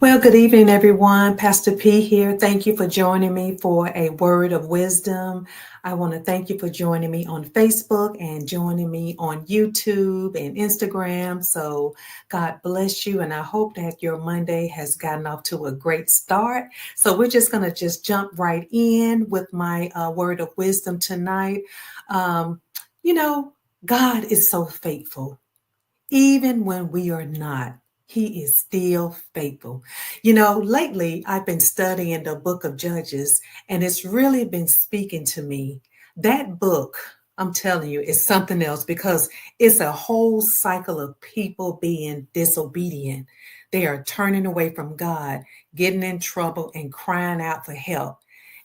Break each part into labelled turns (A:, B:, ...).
A: Well, good evening, everyone. Pastor P here. Thank you for joining me for a word of wisdom. I want to thank you for joining me on Facebook and joining me on YouTube and Instagram. So, God bless you. And I hope that your Monday has gotten off to a great start. So, we're just going to just jump right in with my word of wisdom tonight. Um, you know, God is so faithful. Even when we are not, he is still faithful. Lately I've been studying the book of Judges, and it's really been speaking to me. That book, I'm telling you, is something else because it's a whole cycle of people being disobedient. They are turning away from God, getting in trouble, and crying out for help.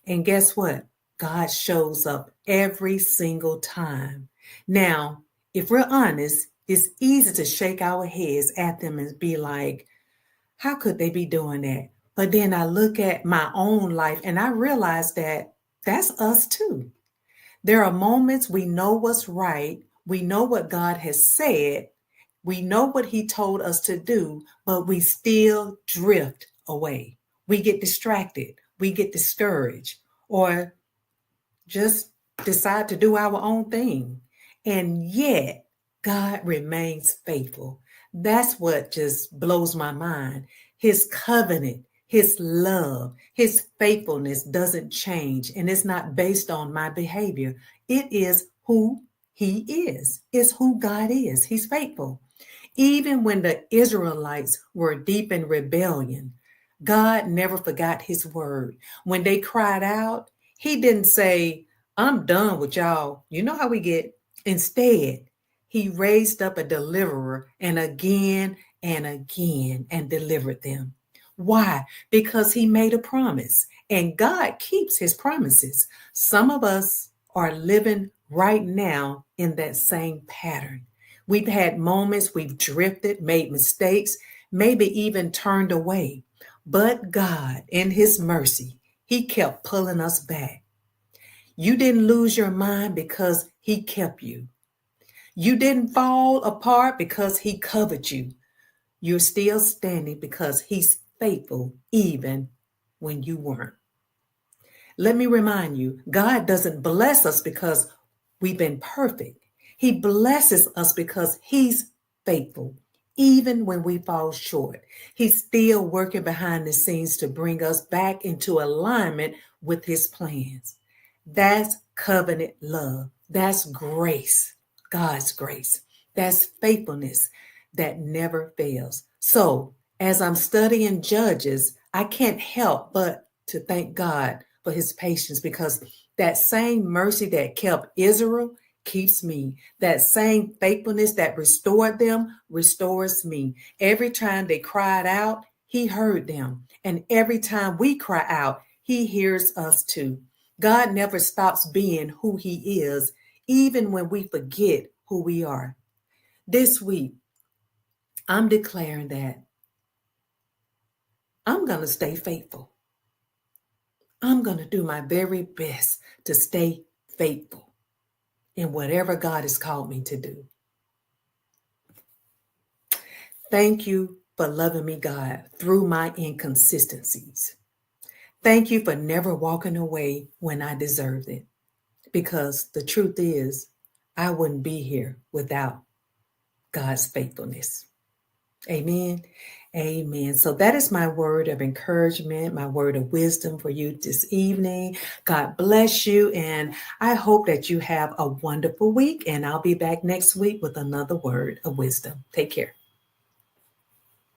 A: And guess what? God shows up every single time. Now, if we're honest, it's easy to shake our heads at them and be like, how could they be doing that? But then I look at my own life and I realize that that's us too. There are moments we know what's right, we know what God has said, we know what He told us to do, but we still drift away. We get distracted, we get discouraged, or just decide to do our own thing. And yet, God remains faithful. That's what just blows my mind. His covenant, His love, His faithfulness doesn't change, and it's not based on my behavior. It is who He is, it's who God is. He's faithful. Even when the Israelites were deep in rebellion, God never forgot His word. When they cried out, He didn't say, I'm done with y'all. You know how we get. Instead, He raised up a deliverer and again and delivered them. Why? Because He made a promise and God keeps His promises. Some of us are living right now in that same pattern. We've had moments we've drifted, made mistakes, maybe even turned away. But God, in His mercy, He kept pulling us back. You didn't lose your mind because He kept you. You didn't fall apart because He covered you. You're still standing because He's faithful even when you weren't. Let me remind you, God doesn't bless us because we've been perfect. He blesses us because He's faithful. Even when we fall short, He's still working behind the scenes to bring us back into alignment with His plans. That's covenant love. That's grace, God's grace. That's faithfulness that never fails. So, as I'm studying Judges, I can't help but to thank God for His patience because that same mercy that kept Israel keeps me. That same faithfulness that restored them restores me. Every time they cried out, He heard them. And every time we cry out, He hears us too. God never stops being who He is, even when we forget who we are. This week, I'm declaring that I'm going to stay faithful. I'm going to do my very best to stay faithful in whatever God has called me to do. Thank you for loving me, God, through my inconsistencies. Thank you for never walking away when I deserved it. Because the truth is, I wouldn't be here without God's faithfulness. Amen. Amen. So that is my word of encouragement, my word of wisdom for you this evening. God bless you. And I hope that you have a wonderful week. And I'll be back next week with another word of wisdom. Take care.